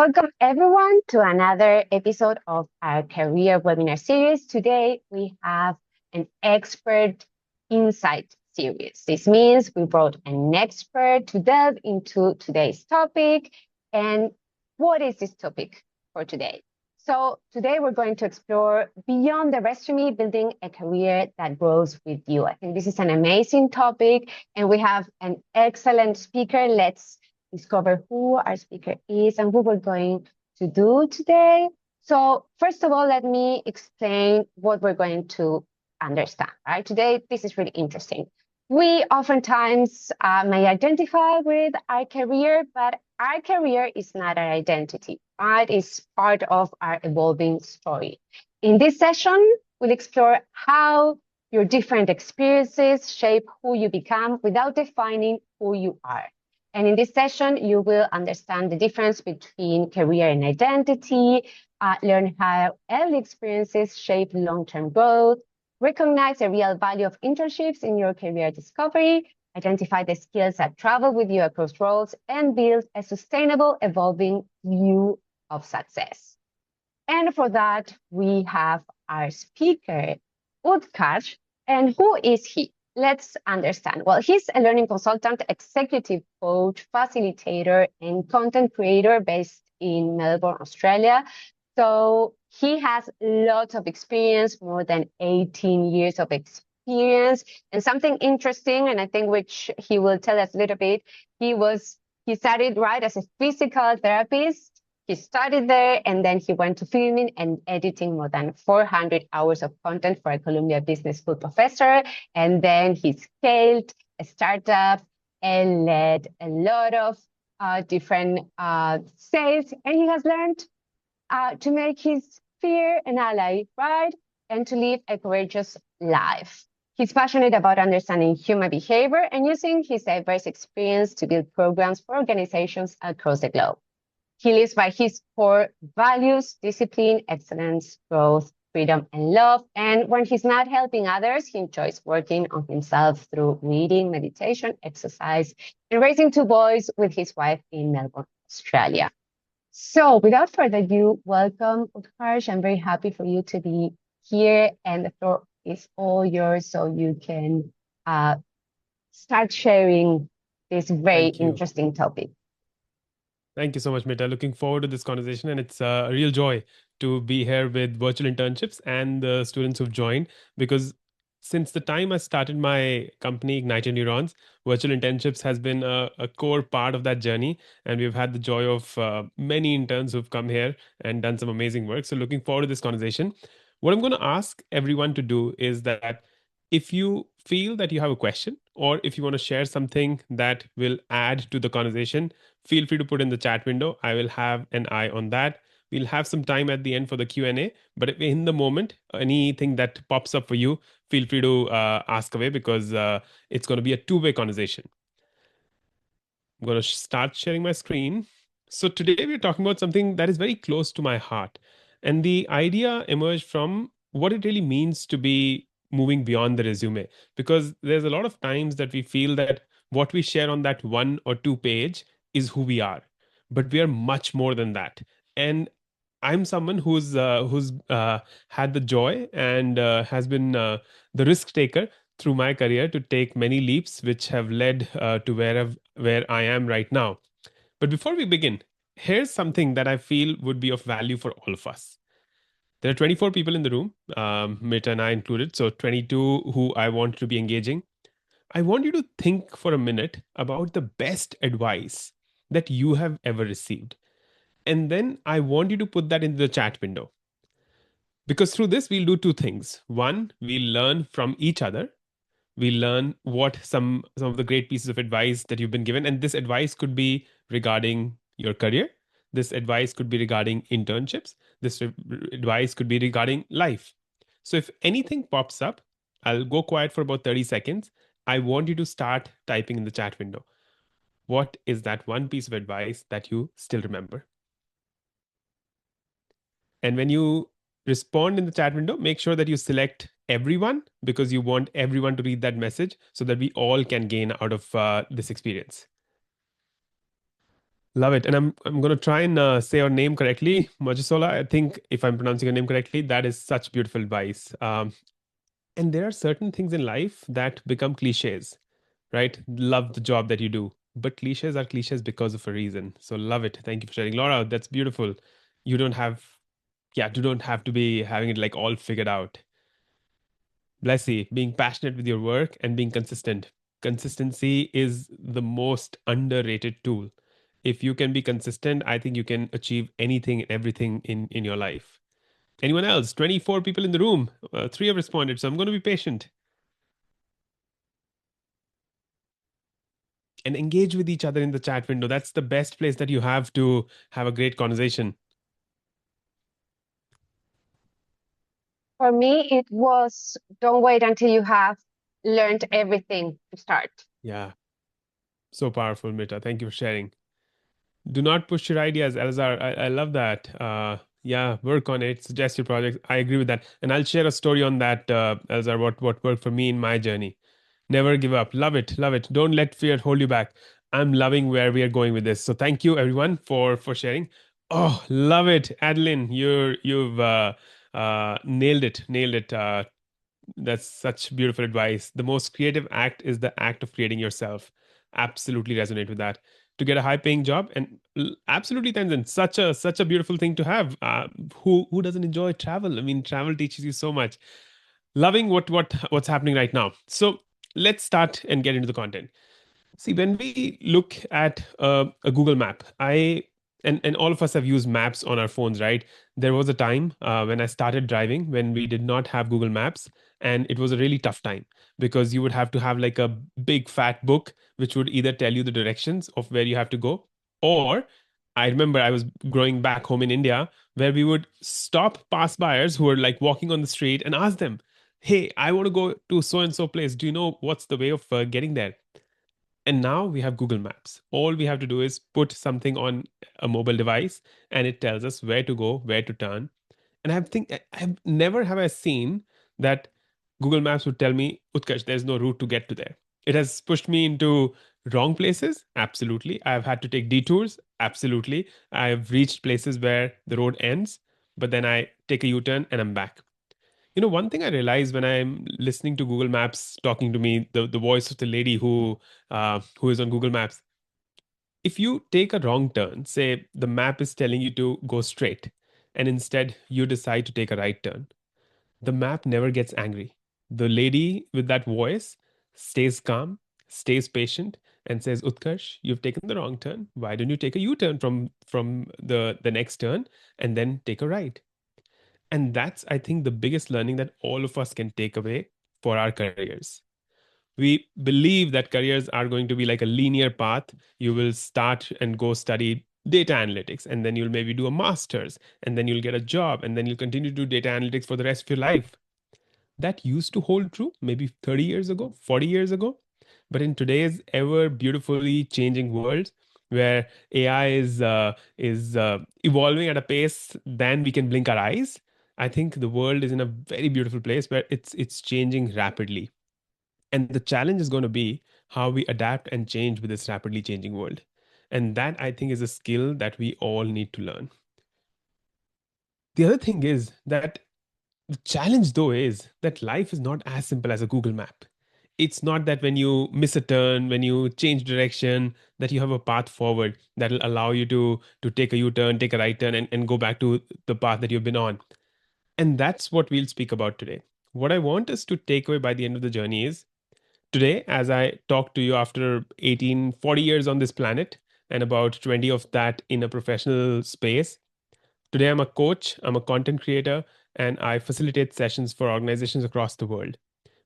Welcome everyone to another episode of our career webinar series. Today we have an expert insight series. This means we brought an expert to delve into today's topic. And what is this topic for today? So today we're going to explore beyond the resume, building a career that grows with you. I think this is an amazing topic and we have an excellent speaker. Let's discover who our speaker is and what we're going to do today. So first of all, let me explain what we're going to understand, right? Today, this is really interesting. We oftentimes may identify with our career, but our career is not our identity, right? It's part of our evolving story. In this session, we'll explore how your different experiences shape who you become without defining who you are. And in this session, you will understand the difference between career and identity, learn how early experiences shape long-term growth, recognize the real value of internships in your career discovery, identify the skills that travel with you across roles, and build a sustainable, evolving view of success. And for that, we have our speaker, Utkarsh. And who is he? Let's understand. Well, he's a learning consultant, executive coach, facilitator, and content creator based in Melbourne, Australia. So he has lots of experience, more than 18 years of experience. And something interesting, and I think which he will tell us a little bit, he started right as a physical therapist. He started there and then he went to filming and editing more than 400 hours of content for a Columbia Business School professor. And then he scaled a startup and led a lot of different sales. And he has learned to make his fear an ally, right? And to live a courageous life. He's passionate about understanding human behavior and using his diverse experience to build programs for organizations across the globe. He lives by his core values: discipline, excellence, growth, freedom, and love. And when he's not helping others, he enjoys working on himself through reading, meditation, exercise, and raising two boys with his wife in Melbourne, Australia. So without further ado, welcome, Utkarsh. I'm very happy for you to be here, and the floor is all yours so you can start sharing this very interesting topic. Thank you so much, Mita. Looking forward to this conversation, and it's a real joy to be here with virtual internships and the students who've joined, because since the time I started my company, Ignited Neurons, virtual internships has been a core part of that journey. And we've had the joy of many interns who've come here and done some amazing work. So looking forward to this conversation. What I'm going to ask everyone to do is that if you feel that you have a question, or if you want to share something that will add to the conversation, feel free to put in the chat window. I will have an eye on that. We'll have some time at the end for the Q&A, but if in the moment, anything that pops up for you, feel free to ask away, because it's going to be a two-way conversation. I'm going to start sharing my screen. So today we're talking about something that is very close to my heart. And the idea emerged from what it really means to be moving beyond the resume, because there's a lot of times that we feel that what we share on that 1 or 2 page is who we are, but we are much more than that. And I'm someone who's had the joy and has been the risk taker through my career to take many leaps, which have led to where I am right now. But before we begin, here's something that I feel would be of value for all of us. There are 24 people in the room, Mita and I included, so 22 who I want to be engaging. I want you to think for a minute about the best advice that you have ever received. And then I want you to put that in the chat window. Because through this, we'll do two things. One, we'll learn from each other. We'll learn what some of the great pieces of advice that you've been given. And this advice could be regarding your career. This advice could be regarding internships. This advice could be regarding life. So if anything pops up, I'll go quiet for about 30 seconds. I want you to start typing in the chat window. What is that one piece of advice that you still remember? And when you respond in the chat window, make sure that you select everyone, because you want everyone to read that message so that we all can gain out of this experience. Love it. And I'm going to try and say your name correctly, Majisola. I think if I'm pronouncing your name correctly, that is such beautiful advice. And there are certain things in life that become cliches, right? Love the job that you do. But cliches are cliches because of a reason. So love it. Thank you for sharing. Laura, that's beautiful. You don't have, yeah, you don't have to be having it like all figured out. Blessy, being passionate with your work and being consistent. Consistency is the most underrated tool. If you can be consistent, I think you can achieve anything and everything in your life. Anyone else? 24 people in the room. Three have responded, so I'm going to be patient and engage with each other in the chat window. That's the best place that you have to have a great conversation. For me, it was don't wait until you have learned everything to start. Yeah, so powerful, Mita. Thank you for sharing. Do not push your ideas, Elazar. I love that. Yeah, work on it. Suggest your projects. I agree with that, and I'll share a story on that, Elazar. What worked for me in my journey. Never give up. Love it. Love it. Don't let fear hold you back. I'm loving where we are going with this. So thank you everyone for sharing. Oh, love it, Adeline. You've nailed it. Nailed it. That's such beautiful advice. The most creative act is the act of creating yourself. Absolutely resonate with that. To get a high paying job and absolutely Tenzin, such a beautiful thing to have. Who doesn't enjoy travel? I mean, travel teaches you so much. Loving what's happening right now. So let's start and get into the content. See, when we look at a Google map, and all of us have used maps on our phones, right? There was a time when I started driving when we did not have Google Maps, and it was a really tough time because you would have to have like a big fat book which would either tell you the directions of where you have to go, or I remember I was growing back home in India where we would stop pass-byers who were like walking on the street and ask them, "Hey, I want to go to so and so place. Do you know what's the way of getting there?" And now we have Google Maps. All we have to do is put something on a mobile device and it tells us where to go, where to turn. And I've never have I seen that Google Maps would tell me, Utkarsh, there's no route to get to there. It has pushed me into wrong places. Absolutely. I've had to take detours. Absolutely. I've reached places where the road ends, but then I take a U-turn and I'm back. One thing I realize when I'm listening to Google Maps talking to me, the voice of the lady who is on Google Maps, if you take a wrong turn, say the map is telling you to go straight, and instead you decide to take a right turn, the map never gets angry. The lady with that voice stays calm, stays patient, and says, Utkarsh, you've taken the wrong turn. Why don't you take a U-turn from the next turn and then take a right? And that's, I think, the biggest learning that all of us can take away for our careers. We believe that careers are going to be like a linear path. You will start and go study data analytics, and then you'll maybe do a master's, and then you'll get a job, and then you'll continue to do data analytics for the rest of your life. That used to hold true maybe 30 years ago, 40 years ago. But in today's ever beautifully changing world, where AI is evolving at a pace than we can blink our eyes, I think the world is in a very beautiful place where it's changing rapidly. And the challenge is going to be how we adapt and change with this rapidly changing world. And that I think is a skill that we all need to learn. The other thing is that the challenge, though, is that life is not as simple as a Google map. It's not that when you miss a turn, when you change direction, that you have a path forward that will allow you to take a U-turn, take a right turn, and go back to the path that you've been on. And that's what we'll speak about today. What I want us to take away by the end of the journey is today, as I talk to you after 18, 40 years on this planet, and about 20 of that in a professional space. Today, I'm a coach, I'm a content creator, and I facilitate sessions for organizations across the world.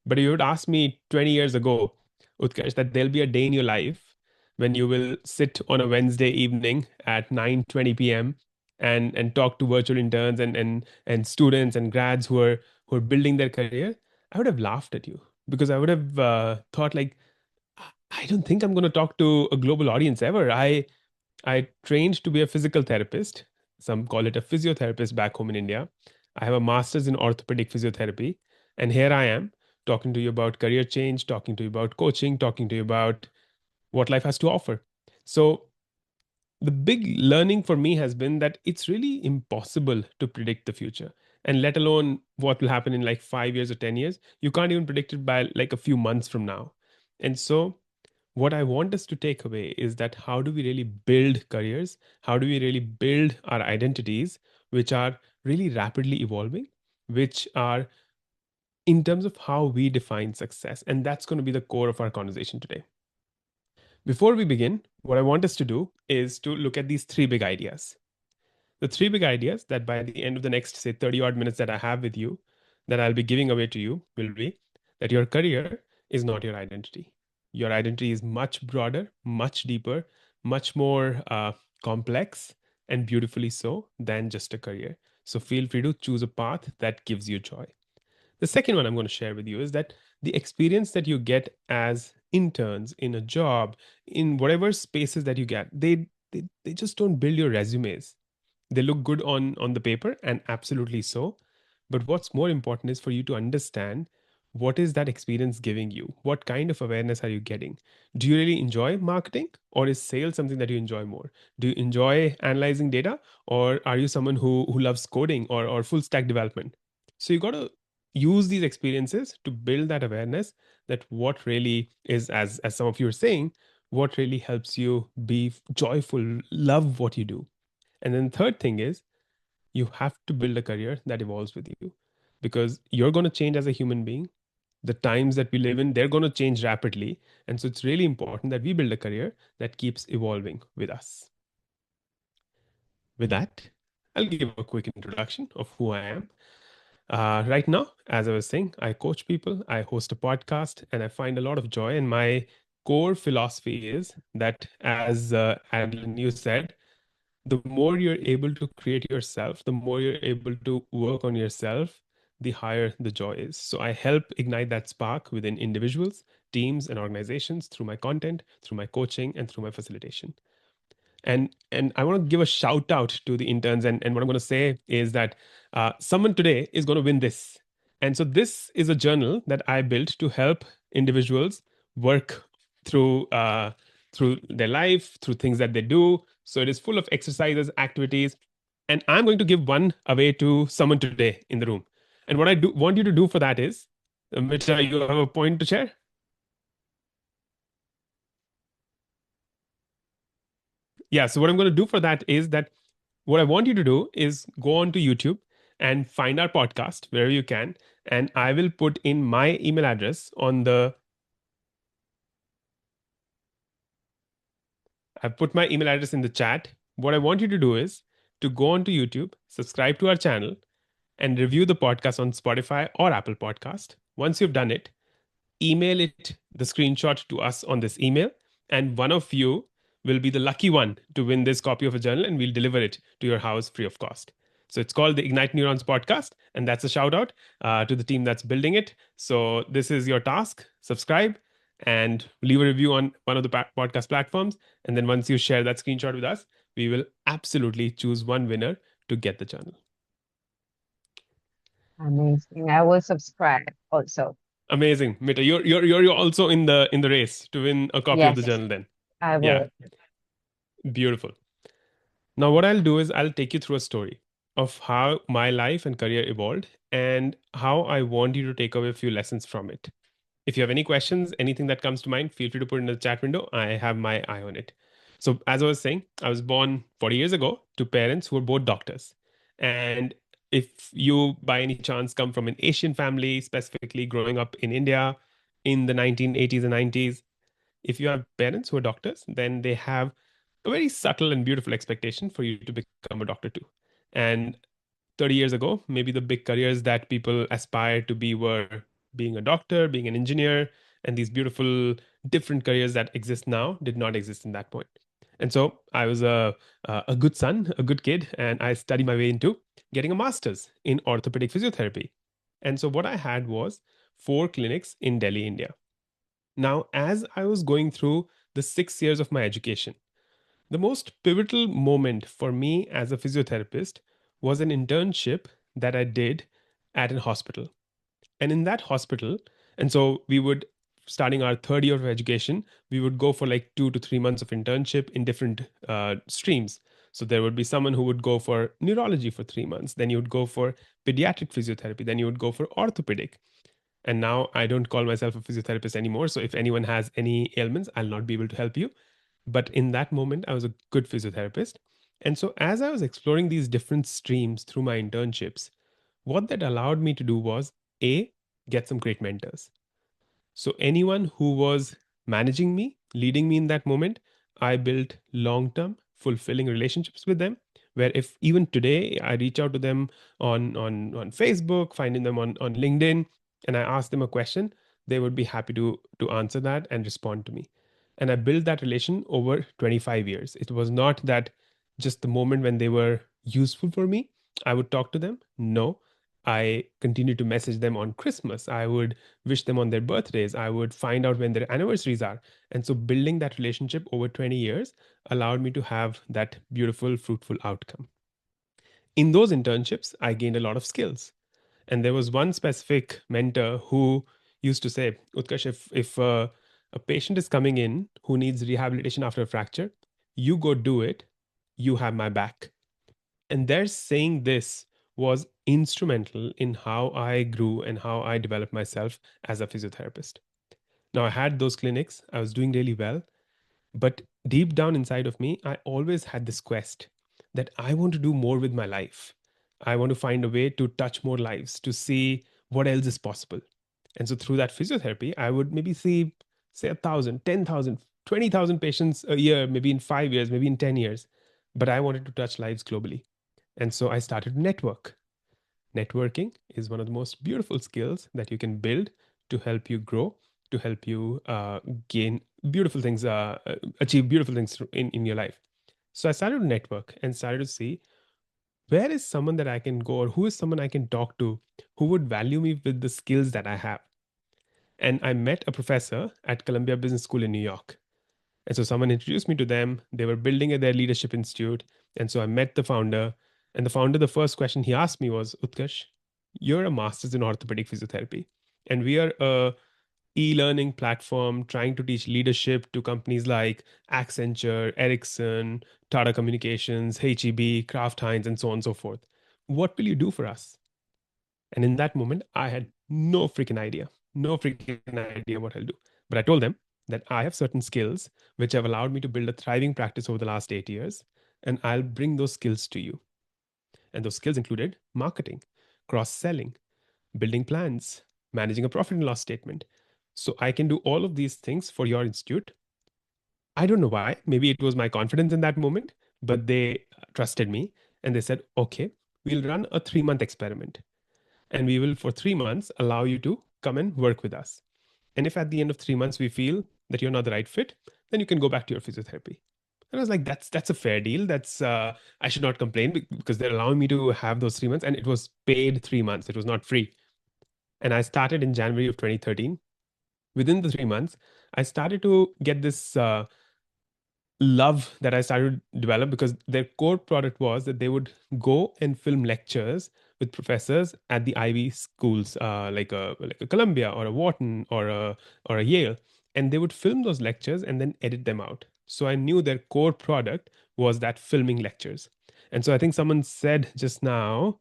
But you would ask me 20 years ago, Utkarsh, that there'll be a day in your life when you will sit on a Wednesday evening at 9:20 p.m. and talk to virtual interns and students and grads who are building their career. I would have laughed at you because I would have thought like, I don't think I'm going to talk to a global audience ever. I trained to be a physical therapist. Some call it a physiotherapist back home in India. I have a master's in orthopedic physiotherapy. And here I am talking to you about career change, talking to you about coaching, talking to you about what life has to offer. So the big learning for me has been that it's really impossible to predict the future, and let alone what will happen in like 5 years or 10 years. You can't even predict it by like a few months from now. And so what I want us to take away is that how do we really build careers? How do we really build our identities, which are really rapidly evolving, which are in terms of how we define success? And that's going to be the core of our conversation today. Before we begin, what I want us to do is to look at these three big ideas. The three big ideas that by the end of the next, say, 30 odd minutes that I have with you, that I'll be giving away to you, will be that your career is not your identity. Your identity is much broader, much deeper, much more complex, and beautifully so than just a career. So feel free to choose a path that gives you joy. The second one I'm going to share with you is that the experience that you get as interns in a job, in whatever spaces that you get, they just don't build your resumes. They look good on the paper, and absolutely so. But what's more important is for you to understand, what is that experience giving you? What kind of awareness are you getting? Do you really enjoy marketing, or is sales something that you enjoy more? Do you enjoy analyzing data, or are you someone who loves coding or full stack development? So you got to use these experiences to build that awareness, that what really is, as some of you are saying, what really helps you be joyful, love what you do. And then third thing is, you have to build a career that evolves with you, because you're going to change as a human being. The times that we live in, they're going to change rapidly. And so it's really important that we build a career that keeps evolving with us. With that, I'll give a quick introduction of who I am. Right now, as I was saying, I coach people, I host a podcast, and I find a lot of joy. And my core philosophy is that, as Adeline, you said, the more you're able to create yourself, the more you're able to work on yourself, the higher the joy is. So I help ignite that spark within individuals, teams, and organizations through my content, through my coaching, and through my facilitation. And I want to give a shout out to the interns. And what I'm going to say is that someone today is going to win this. And so this is a journal that I built to help individuals work through through their life, through things that they do. So it is full of exercises, activities, and I'm going to give one away to someone today in the room. And what I do want you to do for that is, Mita, you have a point to share. Yeah, so what I'm going to do for that is that, what I want you to do is go on to YouTube and find our podcast wherever you can. And I will put in my email address on the, I've put my email address in the chat. What I want you to do is to go on to YouTube, subscribe to our channel, and review the podcast on Spotify or Apple Podcast. Once you've done it, email it, the screenshot, to us on this email, and one of you will be the lucky one to win this copy of a journal, and we'll deliver it to your house free of cost. So it's called the Ignite Neurons podcast, and that's a shout out to the team that's building it. So this is your task: subscribe and leave a review on one of the podcast platforms. And then once you share that screenshot with us, we will absolutely choose one winner to get the journal. Amazing. I will subscribe also. Amazing, Mita. You're also in the race to win a copy of the Yes, journal then. I Yeah, will. beautiful. Now what I'll do is I'll take you through a story of how my life and career evolved, and how I want you to take away a few lessons from it. If you have any questions, anything that comes to mind, feel free to put it in the chat window. I have my eye on it. So as I was saying, I was born 40 years ago to parents who were both doctors. And if you by any chance come from an Asian family, specifically growing up in India in the 1980s and 90s, if you have parents who are doctors, then they have a very subtle and beautiful expectation for you to become a doctor too. And 30 years ago, maybe the big careers that people aspired to be were being a doctor, being an engineer, and these beautiful different careers that exist now did not exist in that point. And so I was a good son, a good kid, and I studied my way into getting a master's in orthopedic physiotherapy. And so what I had was 4 clinics in Delhi, India. Now, as I was going through the 6 years of my education, the most pivotal moment for me as a physiotherapist was an internship that I did at an hospital. And in that hospital, and so we would starting our third year of education, we would go for like 2 to 3 months of internship in different streams. So there would be someone who would go for neurology for 3 months, then you would go for pediatric physiotherapy, then you would go for orthopedic. And now I don't call myself a physiotherapist anymore. So if anyone has any ailments, I'll not be able to help you. But in that moment, I was a good physiotherapist. And so as I was exploring these different streams through my internships, what that allowed me to do was A, get some great mentors. So anyone who was managing me, leading me in that moment, I built long-term, fulfilling relationships with them. Where if even today I reach out to them on Facebook, finding them on LinkedIn, and I ask them a question, they would be happy to answer that and respond to me. And I built that relation over 25 years. It was not that just the moment when they were useful for me, I would talk to them. No, I continued to message them on Christmas. I would wish them on their birthdays. I would find out when their anniversaries are. And so building that relationship over 20 years allowed me to have that beautiful, fruitful outcome. In those internships, I gained a lot of skills. And there was one specific mentor who used to say, Utkarsh, if a patient is coming in who needs rehabilitation after a fracture, you go do it. You have my back. And their saying this was instrumental in how I grew and how I developed myself as a physiotherapist. Now, I had those clinics, I was doing really well, but deep down inside of me, I always had this quest that I want to do more with my life. I want to find a way to touch more lives, to see what else is possible. And so through that physiotherapy, I would maybe see, say, 1,000, 10,000, 20,000 patients a year, maybe in 5 years, maybe in 10 years. But I wanted to touch lives globally. And so I started to network. Networking is one of the most beautiful skills that you can build to help you grow, to help you gain beautiful things, achieve beautiful things in your life. So I started to network and started to see where is someone that I can go, or who is someone I can talk to who would value me with the skills that I have. And I met a professor at Columbia Business School in New York. And so someone introduced me to them. They were building their leadership institute. And so I met the founder. And the founder, the first question he asked me was, Utkarsh, you're a master's in orthopedic physiotherapy. And we are a e-learning platform trying to teach leadership to companies like Accenture, Ericsson, Tata Communications, HEB, Kraft Heinz, and so on and so forth. What will you do for us? And in that moment, I had no freaking idea what I'll do. But I told them that I have certain skills which have allowed me to build a thriving practice over the last 8 years, and I'll bring those skills to you. And those skills included marketing, cross selling, building plans, managing a profit and loss statement. So I can do all of these things for your institute. I don't know why. Maybe it was my confidence in that moment, but they trusted me and they said, okay, we'll run a 3-month experiment and we will, for 3 months, allow you to come and work with us. And if at the end of 3 months we feel that you're not the right fit, then you can go back to your physiotherapy. And I was like, that's a fair deal. That's I should not complain because they're allowing me to have those 3 months, and it was paid 3 months. It was not free. And I started in January of 2013. Within the 3 months, I started to get this love that I started to develop because their core product was that they would go and film lectures with professors at the Ivy schools, like a Columbia or a Wharton or a Yale, and they would film those lectures and then edit them out. So I knew their core product was that filming lectures. And so I think someone said just now,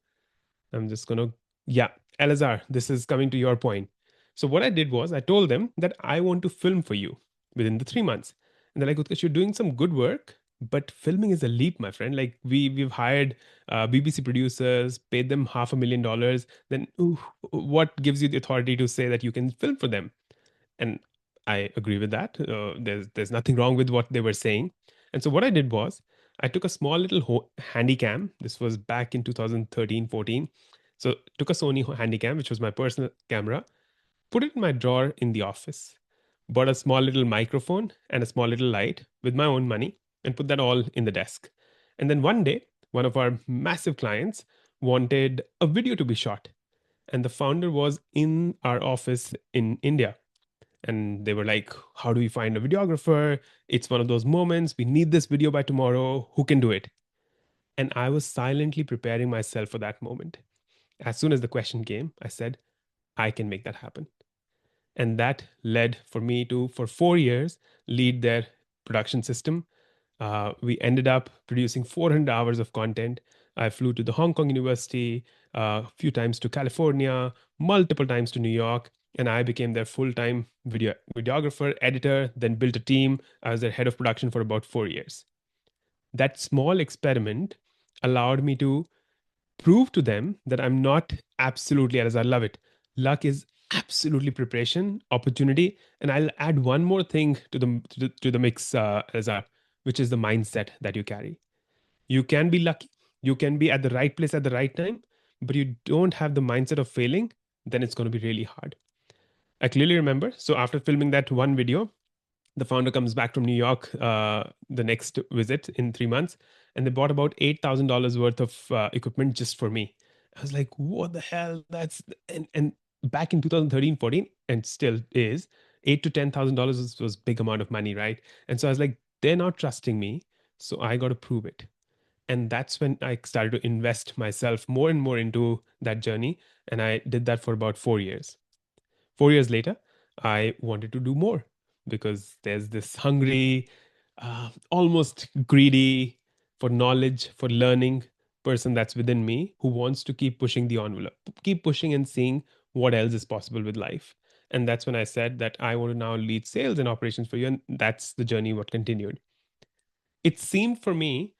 I'm just gonna, yeah, Elazar, this is coming to your point. So what I did was I told them that I want to film for you within the 3 months. And they're like, Utkarsh, you're doing some good work, but filming is a leap, my friend. Like we've hired BBC producers, paid them $500,000. Then ooh, what gives you the authority to say that you can film for them? And I agree with that. There's nothing wrong with what they were saying. And so what I did was I took a small little handy cam. This was back in 2013, 14. So took a Sony handy cam, which was my personal camera, put it in my drawer in the office, bought a small little microphone and a small little light with my own money, and put that all in the desk. And then one day, one of our massive clients wanted a video to be shot. And the founder was in our office in India. And they were like, how do we find a videographer? It's one of those moments. We need this video by tomorrow. Who can do it? And I was silently preparing myself for that moment. As soon as the question came, I said, I can make that happen. And that led for me to, for 4 years, lead their production system. We ended up producing 400 hours of content. I flew to the Hong Kong University, a few times to California, multiple times to New York, and I became their full-time videographer, editor, then built a team. I was their head of production for about 4 years. That small experiment allowed me to prove to them that I'm not absolutely, as I love it. Luck is absolutely preparation, opportunity, and I'll add one more thing to the mix, Azar, which is the mindset that you carry. You can be lucky, you can be at the right place at the right time, but you don't have the mindset of failing, then it's going to be really hard. I clearly remember. So after filming that one video, the founder comes back from New York the next visit in 3 months, and they bought about $8,000 worth of equipment just for me. I was like, what the hell? That's and back in 2013, 14, and still is, $8 to $10,000 was big amount of money, right? And so I was like, they're not trusting me, so I got to prove it. And that's when I started to invest myself more and more into that journey, and I did that for about 4 years. 4 years later, I wanted to do more because there's this hungry, almost greedy for knowledge, for learning person that's within me who wants to keep pushing the envelope, keep pushing and seeing what else is possible with life. And that's when I said that I want to now lead sales and operations for you. And that's the journey what continued. It seemed for me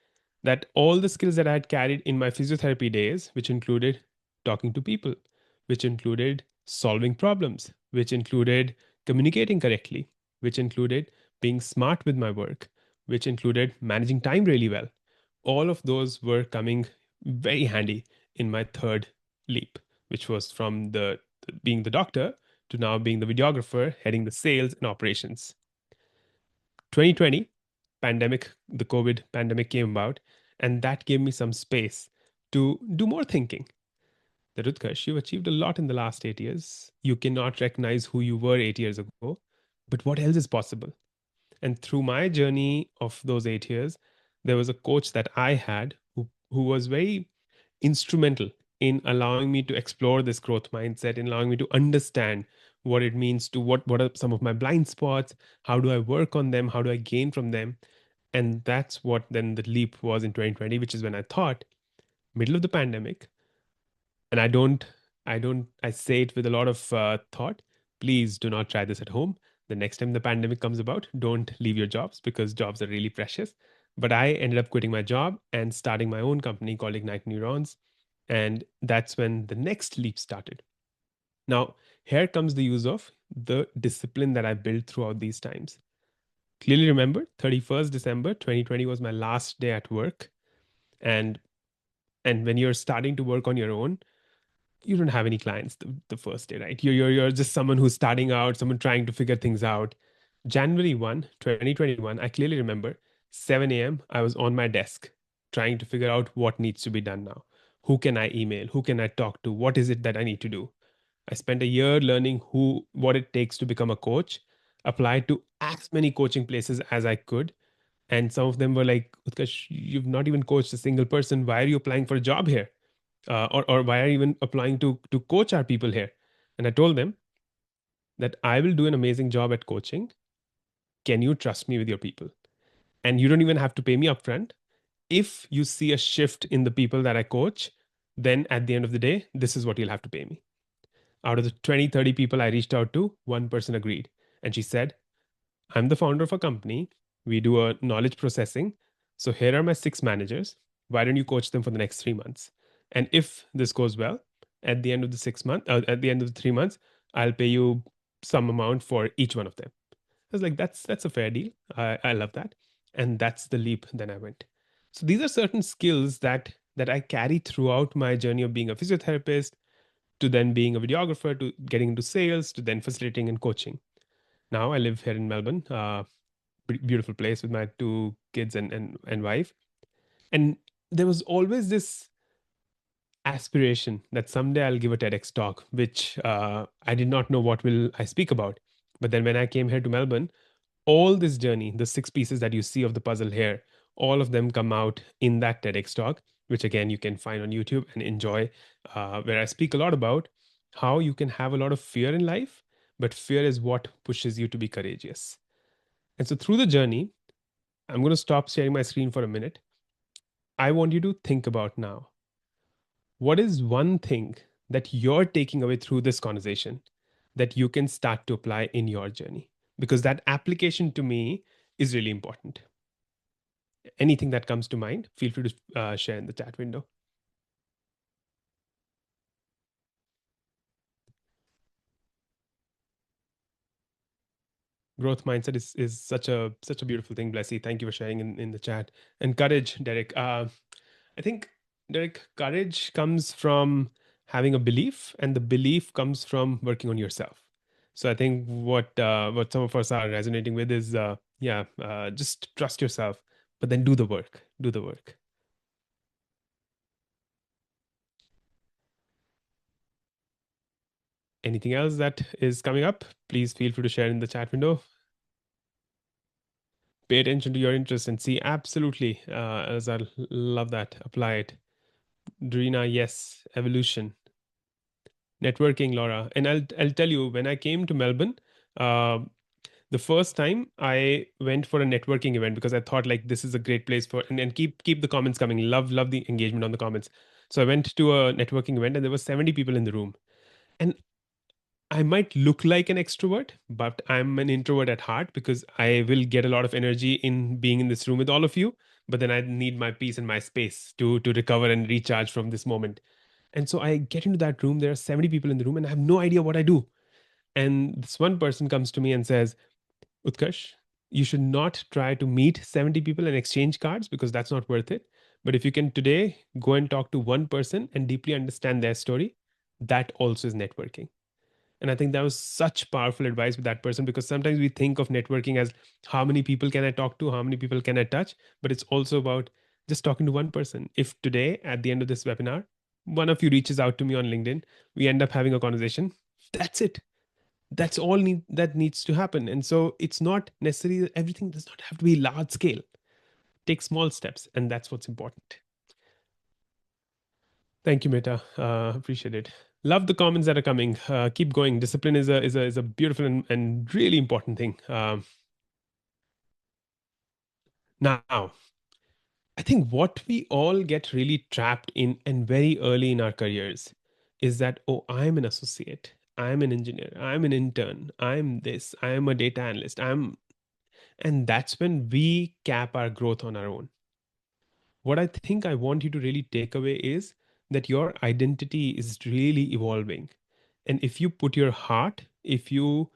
that all the skills that I had carried in my physiotherapy days, which included talking to people, which included solving problems, which included communicating correctly, which included being smart with my work, which included managing time really well, all of those were coming very handy in my third leap, which was from the being the doctor to now being the videographer, heading the sales and operations. 2020 pandemic, the COVID pandemic came about, and that gave me some space to do more thinking. That Utkarsh, you've achieved a lot in the last 8 years. You cannot recognize who you were 8 years ago, but what else is possible? And through my journey of those 8 years, there was a coach that I had who was very instrumental in allowing me to explore this growth mindset, in allowing me to understand what it means to what are some of my blind spots, how do I work on them, how do I gain from them. And that's what then the leap was in 2020, which is when I thought, middle of the pandemic, and I say it with a lot of thought, please do not try this at home. The next time the pandemic comes about, don't leave your jobs because jobs are really precious. But I ended up quitting my job and starting my own company called Ignite Neurons, and that's when the next leap started. Now here comes the use of the discipline that I built throughout these times. Clearly remember, 31st December 2020 was my last day at work. And and when you're starting to work on your own, you don't have any clients the first day, right? You're just someone who's starting out, someone trying to figure things out. January 1, 2021, I clearly remember 7 a.m. I was on my desk trying to figure out what needs to be done now. Who can I email? Who can I talk to? What is it that I need to do? I spent a year learning what it takes to become a coach, applied to as many coaching places as I could. And some of them were like, Utkarsh, you've not even coached a single person. Why are you applying for a job here? Or why are you even applying to coach our people here? And I told them that I will do an amazing job at coaching. Can you trust me with your people? And you don't even have to pay me upfront. If you see a shift in the people that I coach, then at the end of the day, this is what you'll have to pay me. Out of the 20, 30 people I reached out to, one person agreed. And she said, I'm the founder of a company. We do a knowledge processing. So here are my 6 managers. Why don't you coach them for the next 3 months? And if this goes well, at the end of the 6 months, at the end of the 3 months, I'll pay you some amount for each one of them. I was like, that's a fair deal. I love that. And that's the leap. Then I went. So these are certain skills that I carry throughout my journey of being a physiotherapist, to then being a videographer, to getting into sales, to then facilitating and coaching. Now I live here in Melbourne, beautiful place with my 2 kids and wife. And there was always this aspiration that someday I'll give a TEDx talk, which I did not know what will I speak about. But then when I came here to Melbourne, all this journey, the 6 pieces that you see of the puzzle here, all of them come out in that TEDx talk, which again you can find on YouTube and enjoy, where I speak a lot about how you can have a lot of fear in life, but fear is what pushes you to be courageous. And so through the journey, I'm going to stop sharing my screen for a minute. I want you to think about now, what is one thing that you're taking away through this conversation that you can start to apply in your journey? Because that application to me is really important. Anything that comes to mind, feel free to share in the chat window. Growth mindset is such a beautiful thing, Blessy. Thank you for sharing in the chat. And courage, Derek. I think, Derek, courage comes from having a belief, and the belief comes from working on yourself. So I think what some of us are resonating with is just trust yourself, but then do the work. Do the work. Anything else that is coming up? Please feel free to share in the chat window. Pay attention to your interests and see. Absolutely, as I love that. Apply it. Drina, yes. Evolution. Networking, Laura. And I'll tell you, when I came to Melbourne, uh, the first time I went for a networking event because I thought like this is a great place for and keep the comments coming. Love the engagement on the comments. So I went to a networking event and there were 70 people in the room. And I might look like an extrovert, but I'm an introvert at heart because I will get a lot of energy in being in this room with all of you. But then I need my peace and my space to recover and recharge from this moment. And so I get into that room. There are 70 people in the room, and I have no idea what I do. And this one person comes to me and says, Utkarsh, you should not try to meet 70 people and exchange cards because that's not worth it. But if you can today go and talk to one person and deeply understand their story, that also is networking. And I think that was such powerful advice with that person because sometimes we think of networking as how many people can I talk to, how many people can I touch, but it's also about just talking to one person. If today, at the end of this webinar, one of you reaches out to me on LinkedIn, we end up having a conversation, that's it. That's all that needs to happen. And so it's not necessarily everything does not have to be large scale. Take small steps, and that's what's important. Thank you, Meta. Appreciate it. Love the comments that are coming. Keep going. Discipline is a beautiful and really important thing. Now, I think what we all get really trapped in and very early in our careers is that, oh, I'm an associate, I'm an engineer, I'm an intern, I'm this, I'm a data analyst, and that's when we cap our growth on our own. What I think I want you to really take away is that your identity is really evolving. And if you put your heart, if you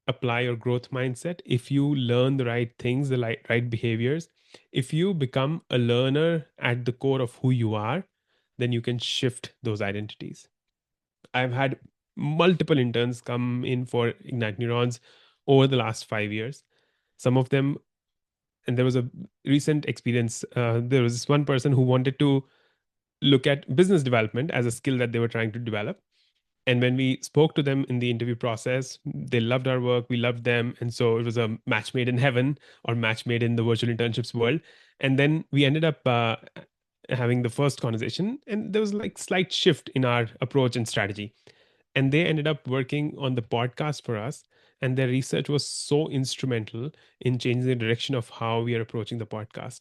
apply your growth mindset, if you learn the right things, the right behaviors, if you become a learner at the core of who you are, then you can shift those identities. I've had multiple interns come in for Ignite Neurons over the last 5 years. Some of them, and there was a recent experience, there was this one person who wanted to look at business development as a skill that they were trying to develop. And when we spoke to them in the interview process, they loved our work, we loved them. And so it was a match made in heaven or match made in the virtual internships world. And then we ended up having the first conversation, and there was like slight shift in our approach and strategy. And they ended up working on the podcast for us. And their research was so instrumental in changing the direction of how we are approaching the podcast.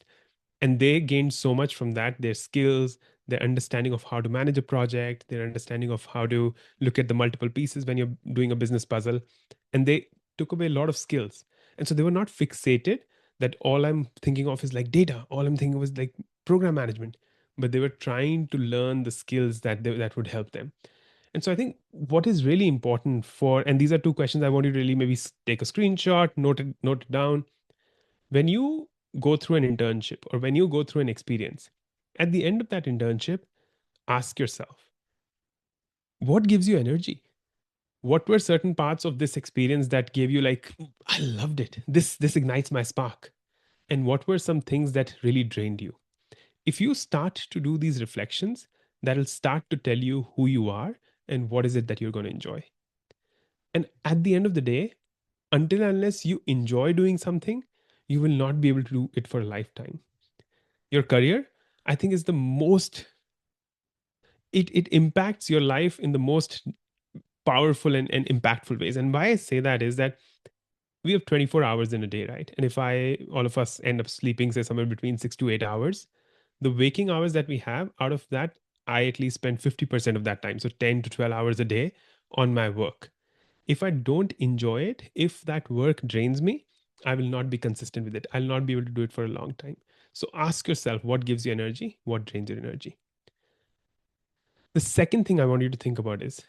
And they gained so much from that, their skills, their understanding of how to manage a project, their understanding of how to look at the multiple pieces when you're doing a business puzzle. And they took away a lot of skills. And so they were not fixated that all I'm thinking of is like data, all I'm thinking was like program management, but they were trying to learn the skills that would help them. And so I think what is really important for, and these are two questions I want you to really maybe take a screenshot, note it down. When you go through an internship or when you go through an experience, at the end of that internship, ask yourself, what gives you energy? What were certain parts of this experience that gave you like, I loved it. This ignites my spark. And what were some things that really drained you? If you start to do these reflections, that'll start to tell you who you are and what is it that you're going to enjoy. And at the end of the day, until unless you enjoy doing something, you will not be able to do it for a lifetime. Your career, I think, is the most, it impacts your life in the most powerful and impactful ways. And why I say that is that we have 24 hours in a day, right? And if all of us end up sleeping, say somewhere between 6 to 8 hours, the waking hours that we have, out of that, I at least spend 50% of that time. So 10 to 12 hours a day on my work. If I don't enjoy it, if that work drains me, I will not be consistent with it. I'll not be able to do it for a long time. So ask yourself, what gives you energy? What drains your energy? The second thing I want you to think about is,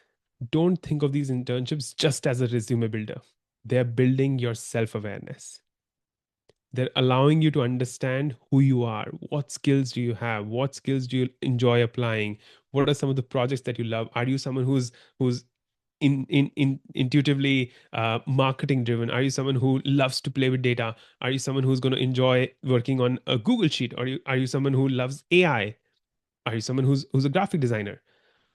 don't think of these internships just as a resume builder. They're building your self awareness. They're allowing you to understand who you are. What skills do you have? What skills do you enjoy applying? What are some of the projects that you love? Are you someone who's in intuitively marketing driven? Are you someone who loves to play with data? Are you someone who's going to enjoy working on a Google sheet? Are you someone who loves AI? Are you someone who's a graphic designer?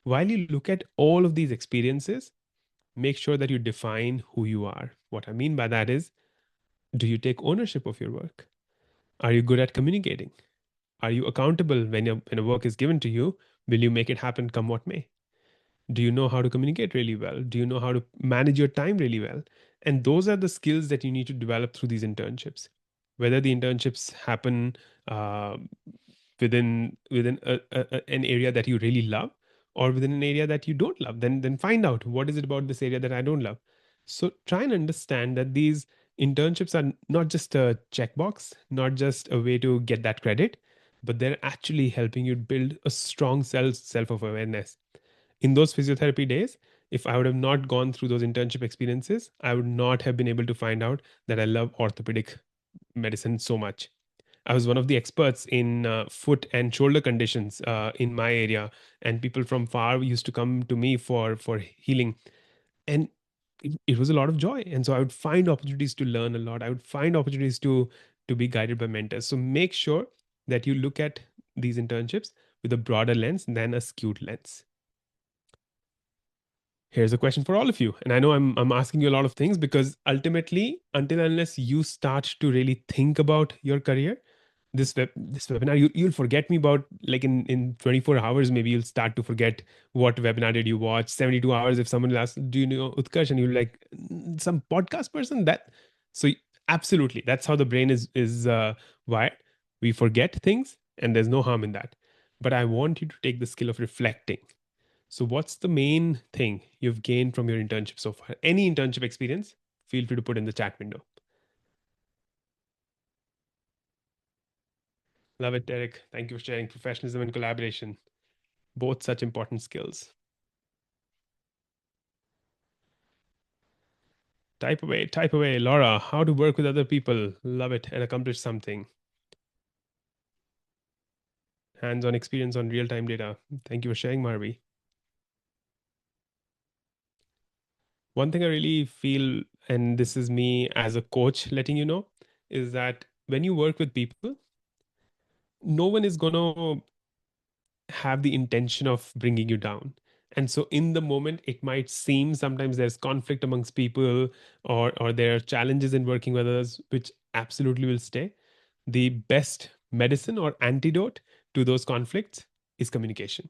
While you look at all of these experiences, make sure that you define who you are. What I mean by that is, do you take ownership of your work? Are you good at communicating? Are you accountable when a work is given to you? Will you make it happen come what may? Do you know how to communicate really well? Do you know how to manage your time really well? And those are the skills that you need to develop through these internships. Whether the internships happen uh, an area that you really love, or within an area that you don't love, then find out, what is it about this area that I don't love. So try and understand that these internships are not just a checkbox, not just a way to get that credit, but they're actually helping you build a strong self of awareness. In those physiotherapy days, if I would have not gone through those internship experiences, I would not have been able to find out that I love orthopedic medicine so much. I was one of the experts in foot and shoulder conditions in my area, and people from far used to come to me for healing, and it was a lot of joy. And so I would find opportunities to learn a lot. I would find opportunities to be guided by mentors. So make sure that you look at these internships with a broader lens than a skewed lens. Here's a question for all of you. And I know I'm asking you a lot of things, because ultimately, until unless you start to really think about your career, this webinar, you'll forget me about, like, in 24 hours, maybe you'll start to forget what webinar did you watch. 72 hours, if someone asks, do you know Utkarsh? And you're like, some podcast person that. So absolutely, that's how the brain is wired. We forget things, and there's no harm in that. But I want you to take the skill of reflecting. So, what's the main thing you've gained from your internship so far? Any internship experience, feel free to put in the chat window. Love it, Derek. Thank you for sharing professionalism and collaboration. Both such important skills. Type away, type away. Laura, how to work with other people. Love it and accomplish something. Hands on experience on real time data. Thank you for sharing, Marvi. One thing I really feel, and this is me as a coach letting you know, is that when you work with people, no one is going to have the intention of bringing you down. And so in the moment, it might seem sometimes there's conflict amongst people, or there are challenges in working with others, which absolutely will stay. The best medicine or antidote to those conflicts is communication.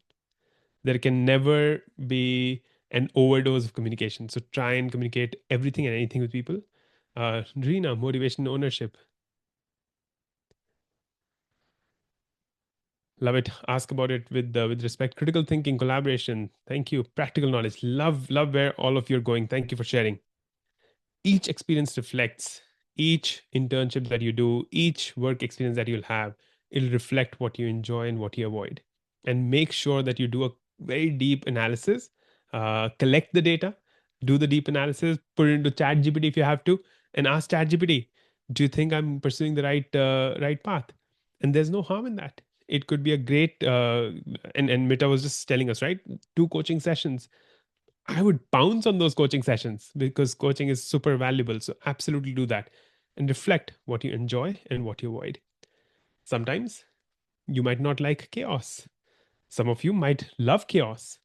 There can never be an overdose of communication. So try and communicate everything and anything with people. Rina, motivation, ownership. Love it. Ask about it with respect. Critical thinking, collaboration. Thank you. Practical knowledge. Love where all of you are going. Thank you for sharing. Each experience reflects, each internship that you do, each work experience that you'll have, it'll reflect what you enjoy and what you avoid. And make sure that you do a very deep analysis, collect the data, do the deep analysis, put it into ChatGPT if you have to, and ask ChatGPT, do you think I'm pursuing the right path? And there's no harm in that. It could be a great and Mita was just telling us, right? 2 coaching sessions. I would pounce on those coaching sessions, because coaching is super valuable. So absolutely do that and reflect what you enjoy and what you avoid. Sometimes you might not like chaos. Some of you might love chaos.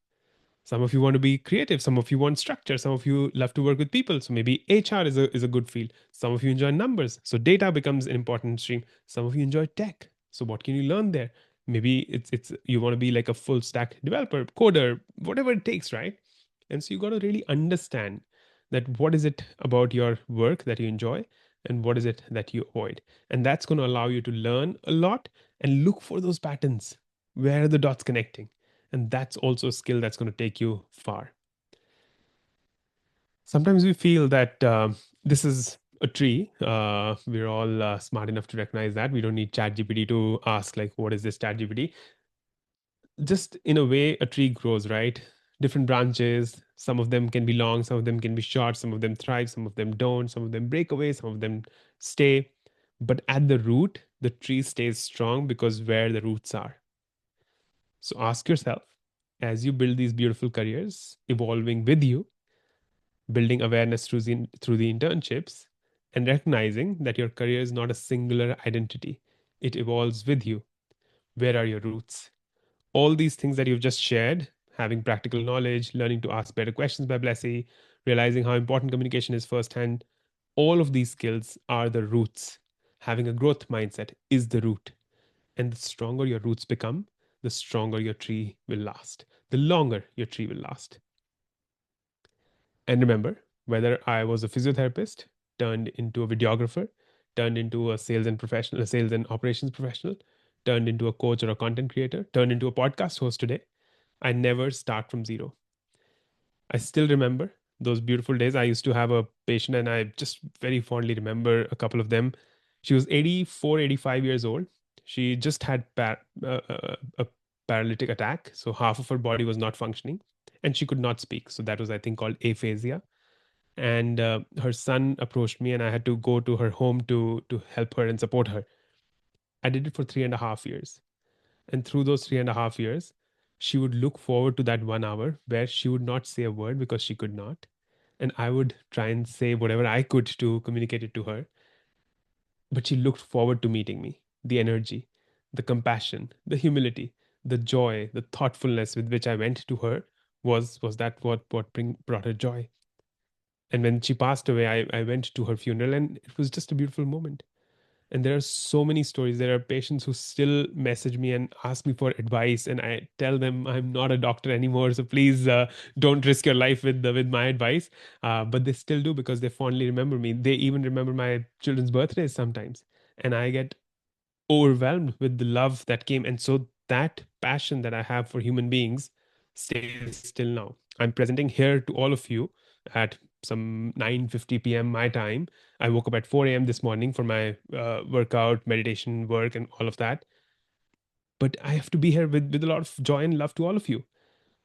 Some of you want to be creative. Some of you want structure. Some of you love to work with people. So maybe HR is a good field. Some of you enjoy numbers. So data becomes an important stream. Some of you enjoy tech. So what can you learn there? Maybe it's you want to be like a full stack developer, coder, whatever it takes, right? And so you got to really understand that what is it about your work that you enjoy and what is it that you avoid. And that's going to allow you to learn a lot and look for those patterns. Where are the dots connecting? And that's also a skill that's going to take you far. Sometimes we feel that this is a tree. We're all smart enough to recognize that. We don't need ChatGPT to ask, like, what is this ChatGPT? Just in a way, a tree grows, right? Different branches, some of them can be long, some of them can be short, some of them thrive, some of them don't, some of them break away, some of them stay. But at the root, the tree stays strong because where the roots are. So ask yourself, as you build these beautiful careers, evolving with you, building awareness through the internships, and recognizing that your career is not a singular identity. It evolves with you. Where are your roots? All these things that you've just shared, having practical knowledge, learning to ask better questions by Blessy, realizing how important communication is firsthand, all of these skills are the roots. Having a growth mindset is the root. And the stronger your roots become, the stronger your tree will last, the longer your tree will last. And remember, whether I was a physiotherapist, turned into a videographer, turned into a sales and operations professional, turned into a coach or a content creator, turned into a podcast host today, I never start from zero. I still remember those beautiful days. I used to have a patient, and I just very fondly remember a couple of them. She was 84, 85 years old. She just had a paralytic attack. So half of her body was not functioning and she could not speak. So that was, I think, called aphasia. And her son approached me, and I had to go to her home to help her and support her. I did it for 3.5 years. And through those 3.5 years, she would look forward to that 1 hour where she would not say a word because she could not. And I would try and say whatever I could to communicate it to her. But she looked forward to meeting me. The energy, the compassion, the humility, the joy, the thoughtfulness with which I went to her was that what brought her joy. And when she passed away, I went to her funeral, and it was just a beautiful moment. And there are so many stories. There are patients who still message me and ask me for advice, and I tell them I'm not a doctor anymore, so please don't risk your life with my advice. But they still do because they fondly remember me. They even remember my children's birthdays sometimes, and I get overwhelmed with the love that came. And so that passion that I have for human beings stays still now. I'm presenting here to all of you at some 9:50 p.m. my time. I woke up at 4 a.m. this morning for my workout, meditation, work, and all of that. But I have to be here with a lot of joy and love to all of you.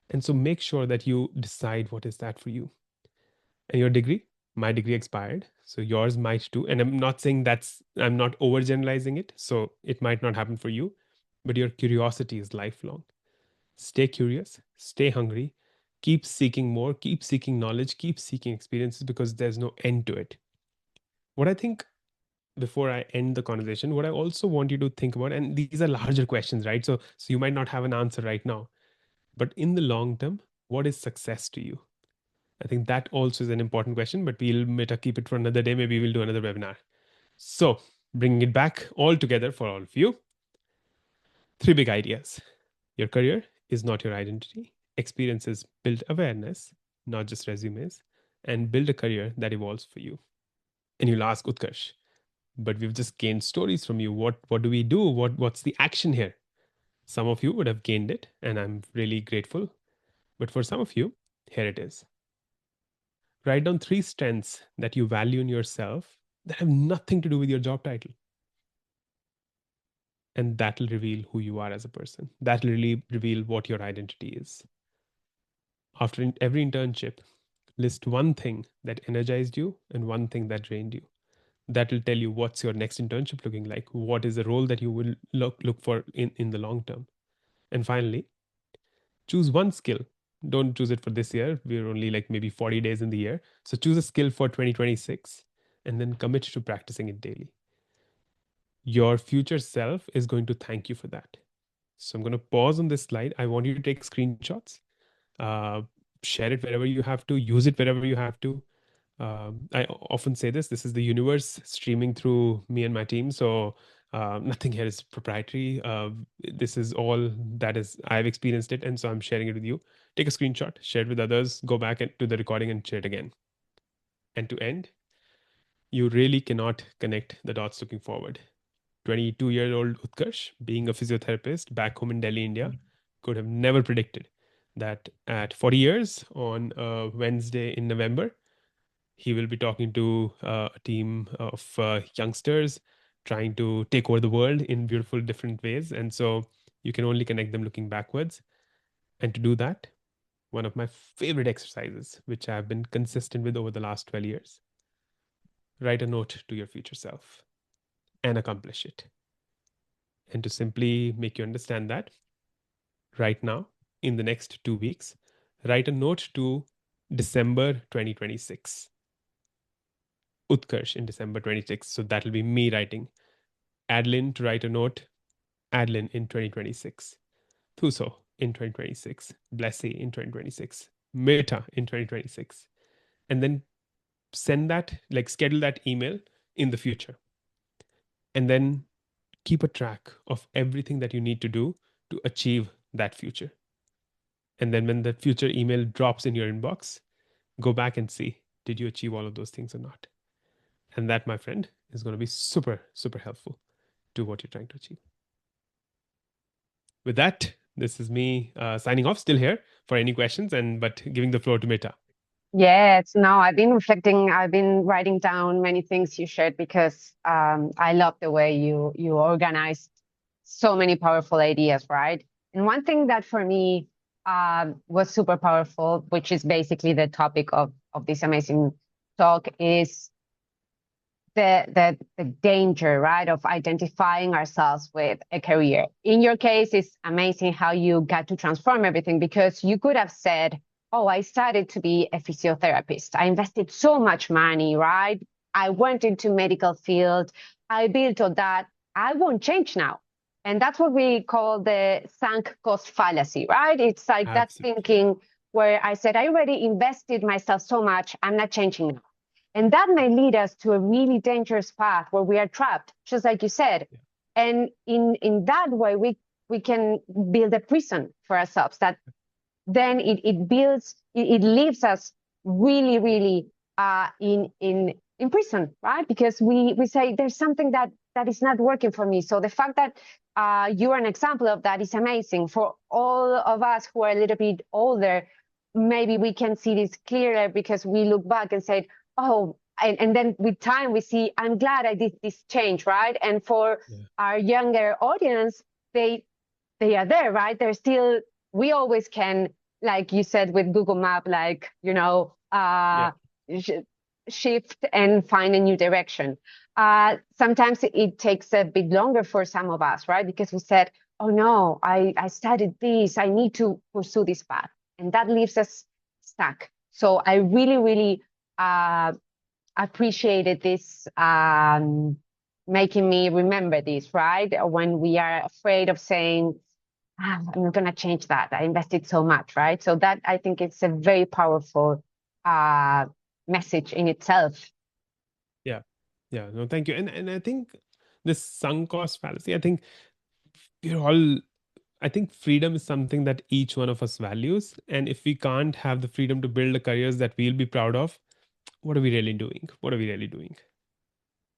And so make sure that you decide what is that for you. And your degree, my degree expired, so yours might too. And I'm not saying I'm not overgeneralizing it, so it might not happen for you, but your curiosity is lifelong. Stay curious, stay hungry, keep seeking more, keep seeking knowledge, keep seeking experiences, because there's no end to it. What I think, before I end the conversation, what I also want you to think about, and these are larger questions, right? So you might not have an answer right now, but in the long term, what is success to you? I think that also is an important question, but we'll better keep it for another day. Maybe we'll do another webinar. So, bringing it back all together for all of you, three big ideas. Your career is not your identity. Experiences build awareness, not just resumes, and build a career that evolves for you. And you'll ask, Utkarsh, but we've just gained stories from you. What do we do? What's the action here? Some of you would have gained it, and I'm really grateful. But for some of you, here it is. Write down three strengths that you value in yourself that have nothing to do with your job title. And that'll reveal who you are as a person. That'll really reveal what your identity is. After every internship, list one thing that energized you and one thing that drained you. That'll tell you what's your next internship looking like. What is the role that you will look for in the long term. And finally, choose one skill. Don't choose it for this year. We're only like maybe 40 days in the year. So choose a skill for 2026 and then commit to practicing it daily. Your future self is going to thank you for that. So I'm going to pause on this slide. I want you to take screenshots, uh, share it wherever you have to, use it wherever you have to. I often say this is the universe streaming through me and my team. So Nothing here is proprietary. This is all that is, I've experienced it. And so I'm sharing it with you. Take a screenshot, share it with others, go back to the recording and share it again. And to end, you really cannot connect the dots looking forward. 22-year-old Utkarsh, being a physiotherapist back home in Delhi, India, could have never predicted that at 40 years on a Wednesday in November, he will be talking to a team of youngsters trying to take over the world in beautiful different ways. And so you can only connect them looking backwards. And to do that, one of my favorite exercises, which I've been consistent with over the last 12 years, write a note to your future self and accomplish it. And to simply make you understand that, right now, in the next 2 weeks, write a note to December 2026. Utkarsh in December 26th. So that'll be me writing. Adeline to write a note. Adeline in 2026. Thuso in 2026. Blessy in 2026. Meta in 2026. And then send that, like schedule that email in the future. And then keep a track of everything that you need to do to achieve that future. And then when the future email drops in your inbox, go back and see, did you achieve all of those things or not? And that, my friend, is going to be super, super helpful to what you're trying to achieve. With that, this is me signing off, still here for any questions, but giving the floor to Meta. Yes, no, I've been reflecting, I've been writing down many things you shared because I love the way you organized so many powerful ideas, right? And one thing that for me was super powerful, which is basically the topic of this amazing talk, is the danger, right, of identifying ourselves with a career. In your case, it's amazing how you got to transform everything, because you could have said, oh, I started to be a physiotherapist. I invested so much money, right? I went into medical field. I built all that. I won't change now. And that's what we call the sunk cost fallacy, right? It's like that thinking where I said, I already invested myself so much, I'm not changing now. And that may lead us to a really dangerous path where we are trapped, just like you said. Yeah. And in that way, we can build a prison for ourselves that then it leaves us really, really in prison, right? Because we say there's something that is not working for me. So the fact that you are an example of that is amazing. For all of us who are a little bit older, maybe we can see this clearer because we look back and say, oh, and then with time we see, I'm glad I did this change, right? And for our younger audience, they are there, right? They're still, we always can, like you said with Google Map, like, shift and find a new direction. Sometimes it takes a bit longer for some of us, right? Because we said, oh no, I studied this, I need to pursue this path. And that leaves us stuck. So I really, really appreciated this, making me remember this, right? When we are afraid of saying, I'm not going to change that. I invested so much, right? So that, I think it's a very powerful message in itself. Yeah. No, thank you. And I think this sunk cost fallacy, I think I think freedom is something that each one of us values. And if we can't have the freedom to build the careers that we'll be proud of, what are we really doing? What are we really doing?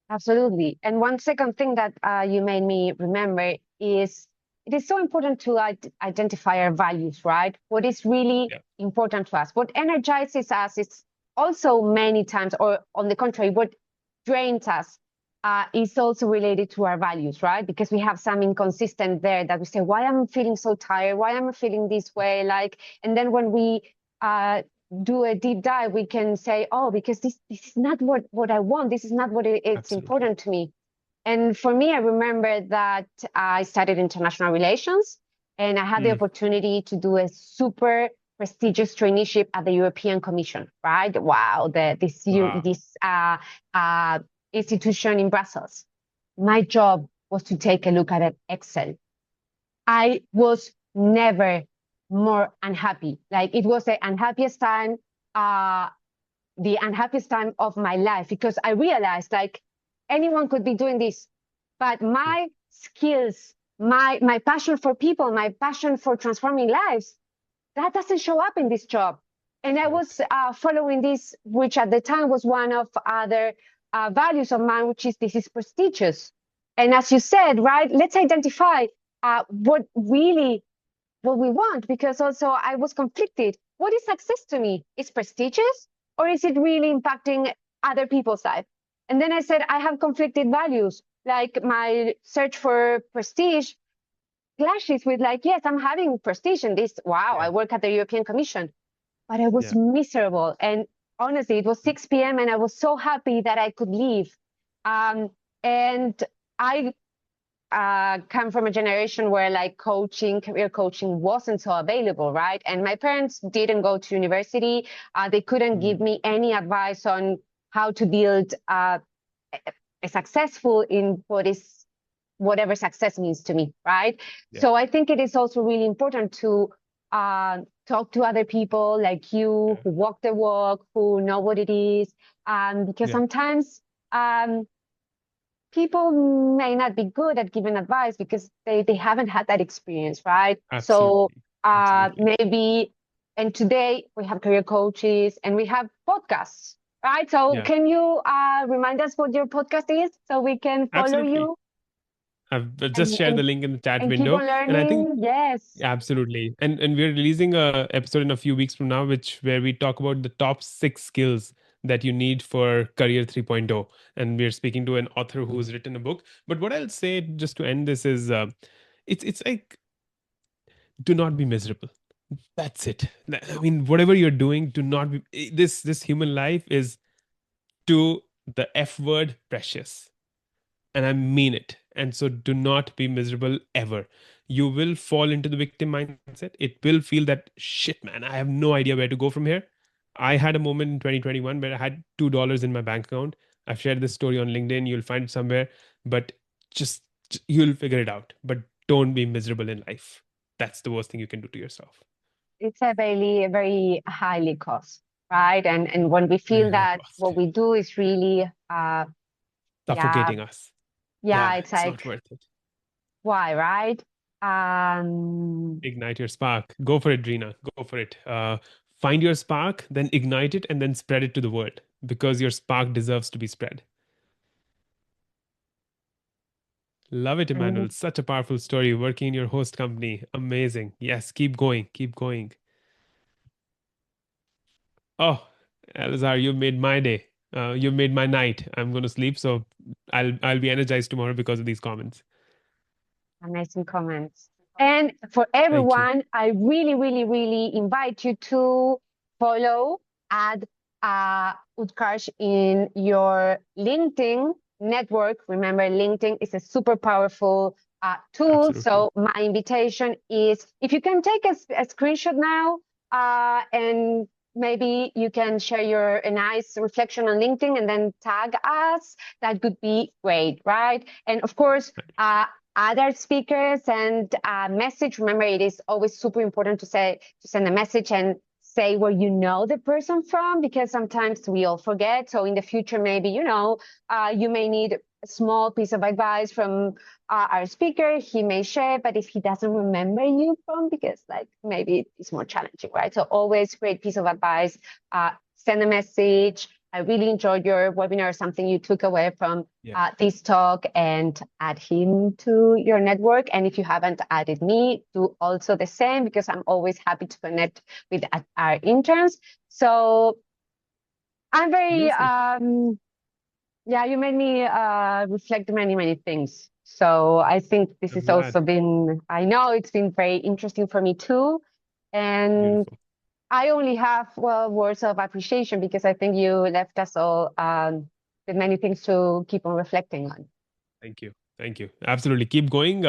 Absolutely. And one second thing that you made me remember is it is so important to identify our values, right? What is really important to us, what energizes us is also many times, or on the contrary, what drains us is also related to our values, right? Because we have some inconsistent there that we say, why am I feeling so tired? Why am I feeling this way? And then when we do a deep dive, we can say, oh, because this is not what I want. This is not what it's important to me. And for me, I remember that I studied international relations, and I had the opportunity to do a super prestigious traineeship at the European Commission, right? Wow, this institution in Brussels. My job was to take a look at Excel. I was never more unhappy. Like, it was the unhappiest time of my life, because I realized, like, anyone could be doing this, but my skills, my passion for people, my passion for transforming lives, that doesn't show up in this job. And I was following this, which at the time was one of other values of mine, which is this is prestigious. And as you said, right, let's identify what really what we want, because also I was conflicted. What is success to me? Is prestigious, or is it really impacting other people's life? And then I said, I have conflicted values. Like my search for prestige clashes with like, yes, I'm having prestige in this. Wow, I work at the European Commission, but I was miserable. And honestly, it was 6 p.m. and I was so happy that I could leave. And I come from a generation where like coaching, career coaching wasn't so available, right? And my parents didn't go to university. They couldn't give me any advice on how to build a successful in what is whatever success means to me, right? So I think it is also really important to talk to other people like you who walk the walk, who know what it is, because sometimes people may not be good at giving advice because they haven't had that experience, right? Absolutely. So maybe, and today we have career coaches and we have podcasts, right? So can you remind us what your podcast is so we can follow you? I've just shared the link in the chat And window. keep on learning. And I think yes. Absolutely. And we're releasing a episode in a few weeks from now, where we talk about the top 6 skills that you need for Career 3.0. And we're speaking to an author who's written a book. But what I'll say just to end this is it's like, do not be miserable. That's it. I mean, whatever you're doing, do not be this human life is to the F word precious. And I mean it. And so do not be miserable ever. You will fall into the victim mindset. It will feel that shit, man, I have no idea where to go from here. I had a moment in 2021 where I had $2 in my bank account. I've shared this story on LinkedIn. You'll find it somewhere, but just you'll figure it out. But don't be miserable in life. That's the worst thing you can do to yourself. It's a very highly cost, right? And when we feel Very high that cost. what we do is really Suffocating us. Yeah, it's like not worth it. Why, right? Ignite your spark. Go for it, Drina. Go for it. Find your spark, then ignite it, and then spread it to the world, because your spark deserves to be spread. Love it, Emmanuel. Such a powerful story. Working in your host company. Amazing. Yes, keep going. Keep going. Oh, Elazar, you made my day. You made my night. I'm going to sleep, so I'll be energized tomorrow because of these comments. Amazing comments. And for everyone, I really invite you to follow, add Utkarsh in your LinkedIn network. Remember, LinkedIn is a super powerful tool. Absolutely. So my invitation is, if you can take a screenshot now and maybe you can share a nice reflection on LinkedIn and then tag us. That could be great, right? And of course, other speakers and message. Remember, it is always super important to send a message and say where you know the person from, because sometimes we all forget. So in the future, maybe, you may need a small piece of advice from our speaker. He may share, but if he doesn't remember you from, because like maybe it's more challenging, right? So always great piece of advice. Send a message. I really enjoyed your webinar, something you took away from this talk, and add him to your network. And if you haven't added me, do also the same, because I'm always happy to connect with our interns. So I'm very, you made me reflect many things. So I think this has also been, I know it's been very interesting for me too. And beautiful. I only have words of appreciation, because I think you left us all with many things to keep on reflecting on. Thank you. Thank you. Absolutely. Keep going.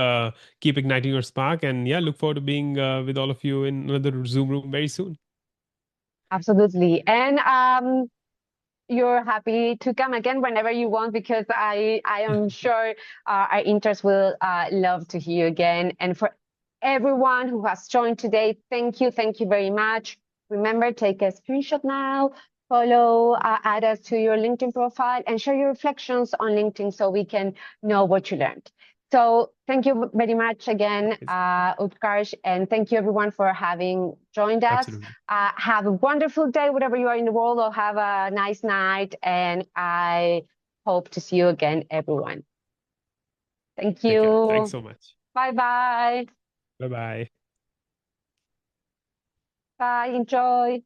Keep igniting your spark. And look forward to being with all of you in another Zoom room very soon. Absolutely. And you're happy to come again whenever you want, because I am sure our interns will love to hear you again. And for everyone who has joined today, thank you very much. Remember, take a screenshot now, follow, add us to your LinkedIn profile, and share your reflections on LinkedIn so we can know what you learned. So thank you very much again, Utkarsh, and thank you everyone for having joined us. Absolutely. Have a wonderful day, wherever you are in the world, or have a nice night, and I hope to see you again, everyone. Thank Take care. you. Thanks so much. Bye-bye. Bye-bye. Bye. Enjoy.